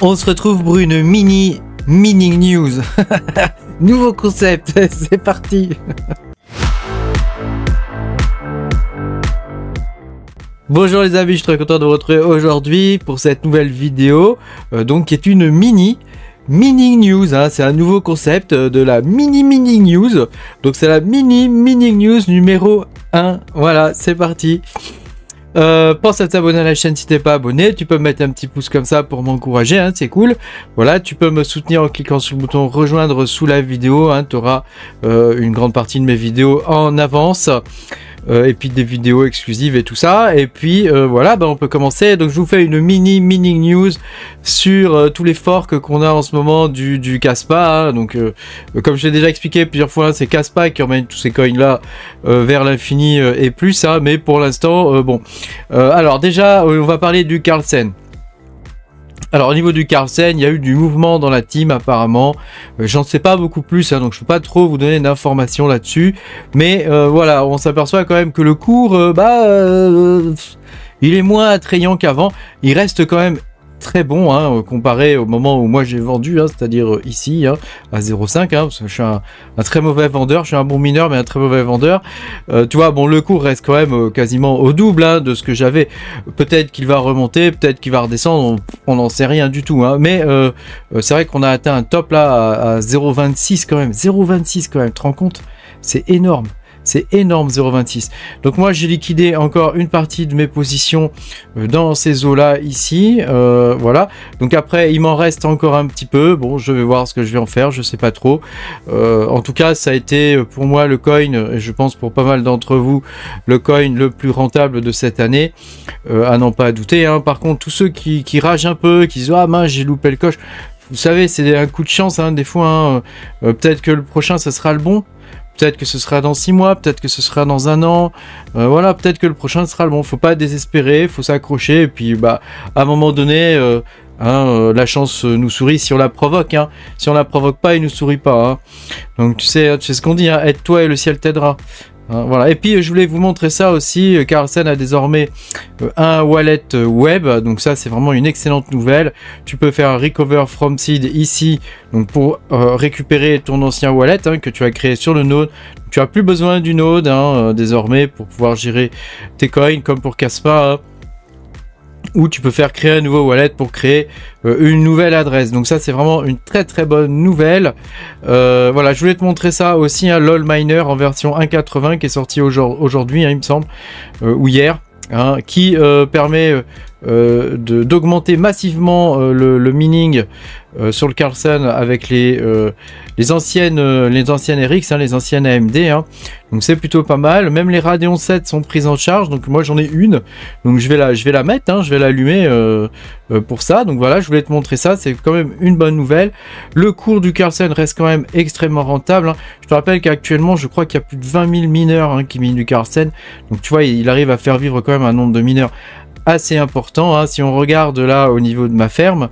On se retrouve pour une mini news. Nouveau concept, c'est parti. Bonjour les amis, je suis très content de vous retrouver aujourd'hui pour cette nouvelle vidéo, donc qui est une mini news, hein. C'est un nouveau concept de la mini news, donc c'est la mini news numéro 1, voilà, c'est parti. Pense à t'abonner à la chaîne si t'es pas abonné, tu peux me mettre un petit pouce comme ça pour m'encourager, hein, c'est cool. Voilà, tu peux me soutenir en cliquant sur le bouton rejoindre sous la vidéo, hein, tu auras une grande partie de mes vidéos en avance. Et puis des vidéos exclusives et tout ça, et puis voilà, on peut commencer. Donc je vous fais une mini news sur tous les forks qu'on a en ce moment du Kaspa, hein. Donc comme je l'ai déjà expliqué plusieurs fois, hein, c'est Kaspa qui emmène tous ces coins là vers l'infini et plus, hein, mais pour l'instant bon, alors déjà on va parler du Carlsen. Alors au niveau du Carlsen, il y a eu du mouvement dans la team apparemment, j'en sais pas beaucoup plus, hein, donc je peux pas trop vous donner d'informations là-dessus, mais voilà, on s'aperçoit quand même que le cours, il est moins attrayant qu'avant, il reste quand même très bon, hein, comparé au moment où moi j'ai vendu, hein, c'est-à-dire ici, hein, à 0,5, hein, parce que je suis un très mauvais vendeur, je suis un bon mineur mais un très mauvais vendeur. Tu vois, bon, le cours reste quand même quasiment au double, hein, de ce que j'avais. Peut-être qu'il va remonter, peut-être qu'il va redescendre, on n'en sait rien du tout, hein, mais c'est vrai qu'on a atteint un top là à 0,26 quand même, 0,26 quand même, tu te rends compte? C'est énorme. C'est énorme, 0,26. Donc moi j'ai liquidé encore une partie de mes positions dans ces eaux là ici, voilà. Donc après il m'en reste encore un petit peu. Bon, je vais voir ce que je vais en faire, je sais pas trop. En tout cas ça a été pour moi le coin, et je pense pour pas mal d'entre vous, le coin le plus rentable de cette année, à n'en pas douter, hein. Par contre tous ceux qui ragent un peu, qui disent ah mince j'ai loupé le coche, vous savez c'est un coup de chance, hein, des fois, hein. Peut-être que le prochain ça sera le bon. Peut-être que ce sera dans 6 mois, peut-être que ce sera dans 1 an, voilà, peut-être que le prochain sera le bon. Faut pas désespérer, faut s'accrocher, et puis à un moment donné, la chance nous sourit si on la provoque, hein. Si on la provoque pas, il nous sourit pas, hein. Donc tu sais ce qu'on dit, hein, aide-toi et le ciel t'aidera. Hein, voilà. Et puis je voulais vous montrer ça aussi. Carlsen a désormais un wallet web, donc ça c'est vraiment une excellente nouvelle. Tu peux faire un recover from seed ici, donc pour récupérer ton ancien wallet, hein, que tu as créé sur le node. Tu as plus besoin du node, hein, désormais pour pouvoir gérer tes coins comme pour Kaspa, hein. Ou tu peux faire créer un nouveau wallet pour créer une nouvelle adresse. Donc ça c'est vraiment une très bonne nouvelle. Voilà, je voulais te montrer ça aussi, hein, LOL Miner en version 1.80 qui est sorti aujourd'hui, hein, il me semble, ou hier, hein, qui permet d'augmenter massivement le mining sur le Carlsen avec les anciennes RX, hein, les anciennes AMD, hein. Donc c'est plutôt pas mal. Même les Radeon 7 sont prises en charge, donc moi j'en ai une, donc je vais la mettre, hein, je vais l'allumer pour ça. Donc voilà, je voulais te montrer ça, c'est quand même une bonne nouvelle. Le cours du Carlsen reste quand même extrêmement rentable, hein. Je te rappelle qu'actuellement je crois qu'il y a plus de 20 000 mineurs, hein, qui minent du Carlsen, donc tu vois il arrive à faire vivre quand même un nombre de mineurs assez important, hein. Si on regarde là au niveau de ma ferme,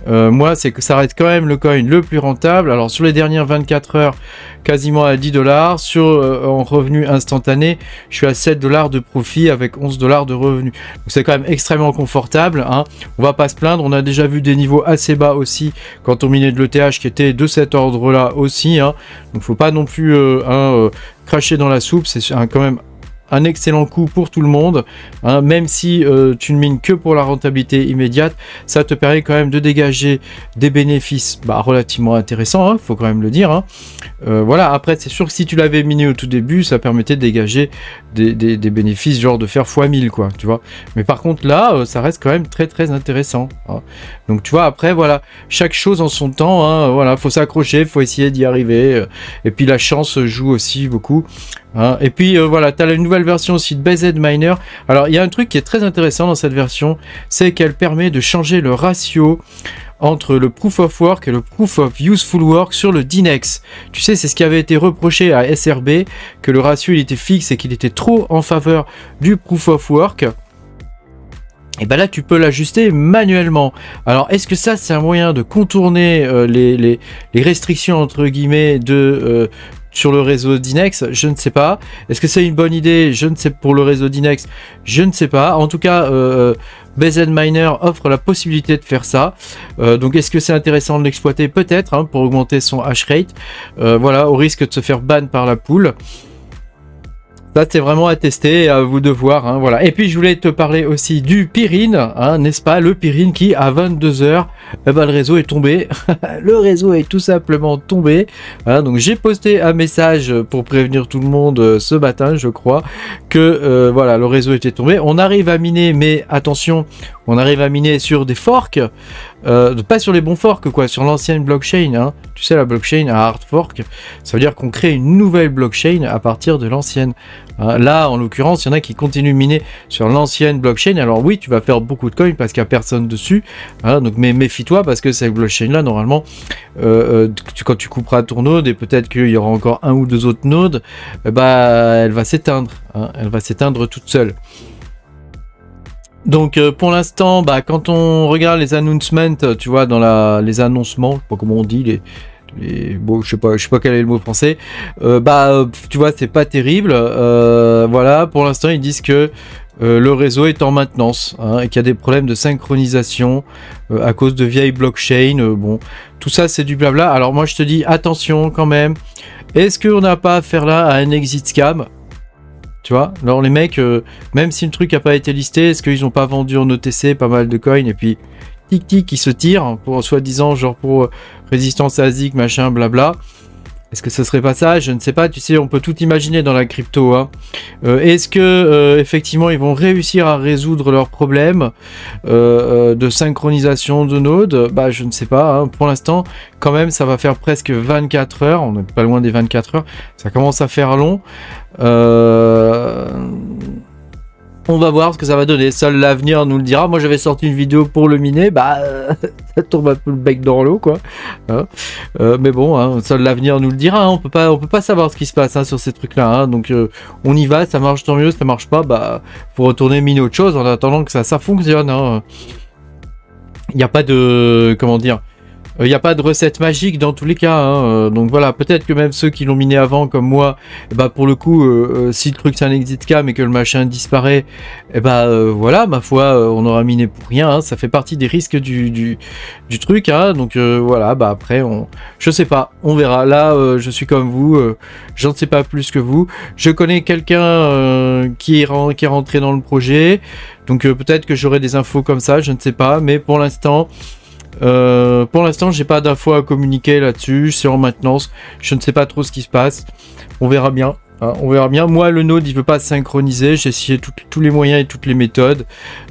moi c'est que ça reste quand même le coin le plus rentable. Alors sur les dernières 24 heures quasiment à 10 $, sur en revenu instantané je suis à 7 $ de profit avec 11 $ de revenus, donc c'est quand même extrêmement confortable, hein. On va pas se plaindre, on a déjà vu des niveaux assez bas aussi quand on minait de l'ETH qui était de cet ordre là aussi, hein. Donc faut pas non plus cracher dans la soupe, c'est quand même un excellent coup pour tout le monde, hein, même si tu ne mines que pour la rentabilité immédiate, ça te permet quand même de dégager des bénéfices relativement intéressants, hein, faut quand même le dire, hein. Voilà, après c'est sûr que si tu l'avais miné au tout début, ça permettait de dégager des bénéfices genre de faire x1000 quoi, tu vois. Mais par contre là, ça reste quand même très intéressant, hein. Donc tu vois, après voilà, chaque chose en son temps, hein, voilà, faut s'accrocher, faut essayer d'y arriver, et puis la chance joue aussi beaucoup, hein. Et puis voilà, tu as la nouvelle version aussi de BZ Miner. Alors il y a un truc qui est très intéressant dans cette version, c'est qu'elle permet de changer le ratio entre le Proof of Work et le Proof of Useful Work sur le DNX. Tu sais, c'est ce qui avait été reproché à SRB, que le ratio il était fixe et qu'il était trop en faveur du Proof of Work. Et ben là tu peux l'ajuster manuellement. Alors est-ce que ça c'est un moyen de contourner les restrictions entre guillemets sur le réseau Dynex? Je ne sais pas. Est-ce que c'est une bonne idée? Je ne sais, pour le réseau Dynex, je ne sais pas. En tout cas, BZ Miner offre la possibilité de faire ça. Donc est-ce que c'est intéressant de l'exploiter? Peut-être, hein, pour augmenter son hash rate. Voilà, au risque de se faire ban par la pool. Ça, c'est vraiment à tester et à vous de voir. Hein, voilà. Et puis, je voulais te parler aussi du Pyrrhine, hein, n'est-ce pas? Le Pyrrhine qui, à 22 h, eh ben, le réseau est tombé. Le réseau est tout simplement tombé. Hein, donc, j'ai posté un message pour prévenir tout le monde ce matin, je crois, que voilà, le réseau était tombé. On arrive à miner, mais attention, on arrive à miner sur des forks. Pas sur les bons forks, quoi, sur l'ancienne blockchain. Hein. Tu sais, la blockchain à hard fork, ça veut dire qu'on crée une nouvelle blockchain à partir de l'ancienne. Là, en l'occurrence, il y en a qui continuent de miner sur l'ancienne blockchain. Alors oui, tu vas faire beaucoup de coins parce qu'il n'y a personne dessus. Hein, donc, mais méfie-toi parce que cette blockchain-là, normalement, quand tu couperas ton node, et peut-être qu'il y aura encore un ou deux autres nodes, bah, elle va s'éteindre. Hein, elle va s'éteindre toute seule. Donc pour l'instant, bah, quand on regarde les announcements, tu vois, dans les annoncements, je sais pas comment on dit, bon, je sais pas quel est le mot français, bah tu vois, c'est pas terrible. Voilà, pour l'instant ils disent que le réseau est en maintenance, hein, et qu'il y a des problèmes de synchronisation à cause de vieilles blockchains. Bon, tout ça c'est du blabla. Alors moi je te dis attention quand même. Est-ce qu'on n'a pas affaire là à un exit scam? Tu vois, alors les mecs, même si le truc n'a pas été listé, est-ce qu'ils n'ont pas vendu en OTC pas mal de coins et puis tic tic ils se tirent pour soi-disant genre pour résistance à Zik machin blabla. Est-ce que ce serait pas ça? Je ne sais pas, tu sais, on peut tout imaginer dans la crypto. Hein. Est-ce que effectivement ils vont réussir à résoudre leurs problèmes de synchronisation de nodes? Bah je ne sais pas. Hein. Pour l'instant, quand même, ça va faire presque 24 heures. On n'est pas loin des 24 heures. Ça commence à faire long. On va voir ce que ça va donner. Seul l'avenir nous le dira. Moi, j'avais sorti une vidéo pour le miner. Bah, ça tombe un peu le bec dans l'eau, quoi. Hein, mais bon, hein, seul l'avenir nous le dira. Hein. On peut pas savoir ce qui se passe hein, sur ces trucs-là. Hein. Donc, on y va. Ça marche tant mieux. Ça marche pas. Bah, faut retourner miner autre chose en attendant que ça fonctionne. Hein. Il n'y a pas de, comment dire. Il n'y a pas de recette magique dans tous les cas, hein. Donc voilà, peut-être que même ceux qui l'ont miné avant, comme moi, bah pour le coup, si le truc c'est un exit scam et que le machin disparaît, et bah voilà, ma foi, on aura miné pour rien, hein. Ça fait partie des risques du truc, hein. Donc voilà, bah après, je sais pas, on verra. Là, je suis comme vous, j'en sais pas plus que vous. Je connais quelqu'un qui est rentré dans le projet, donc peut-être que j'aurai des infos comme ça, je ne sais pas, mais pour l'instant, j'ai pas d'infos à communiquer là-dessus, c'est en maintenance, je ne sais pas trop ce qui se passe, on verra bien. On verra bien. Moi, le node, il veut pas synchroniser. J'ai essayé tous les moyens et toutes les méthodes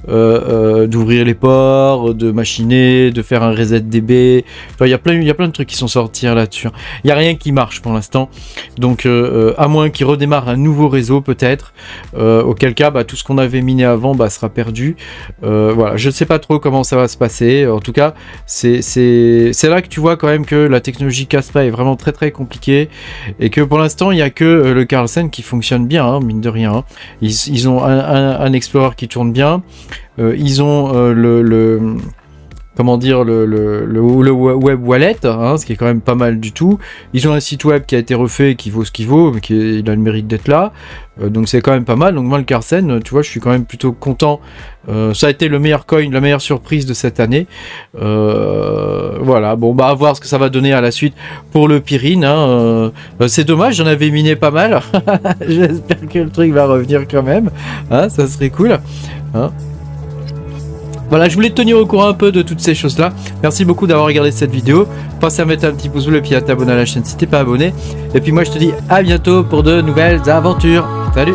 d'ouvrir les ports, de machiner, de faire un reset DB. Enfin, il y a plein de trucs qui sont sortis là-dessus. Il n'y a rien qui marche pour l'instant. Donc, à moins qu'il redémarre un nouveau réseau, peut-être. Auquel cas, bah, tout ce qu'on avait miné avant bah, sera perdu. Voilà, je ne sais pas trop comment ça va se passer. En tout cas, c'est là que tu vois quand même que la technologie Kaspa est vraiment très très compliquée et que pour l'instant, il n'y a que le Carlsen qui fonctionne bien, hein, mine de rien. Hein. Ils ont un Explorer qui tourne bien. Ils ont comment dire, le web wallet, hein, ce qui est quand même pas mal du tout. Ils ont un site web qui a été refait, qui vaut ce qu'il vaut, mais il a le mérite d'être là. Donc c'est quand même pas mal. Donc moi le Carlsen, tu vois, je suis quand même plutôt content. Ça a été le meilleur coin, la meilleure surprise de cette année. Voilà, bon bah à voir ce que ça va donner à la suite pour le Pyrrhine. Hein. C'est dommage, j'en avais miné pas mal. J'espère que le truc va revenir quand même. Hein, ça serait cool. Hein. Voilà, je voulais te tenir au courant un peu de toutes ces choses-là. Merci beaucoup d'avoir regardé cette vidéo. Pensez à mettre un petit pouce bleu et puis à t'abonner à la chaîne si t'es pas abonné. Et puis moi, je te dis à bientôt pour de nouvelles aventures. Salut!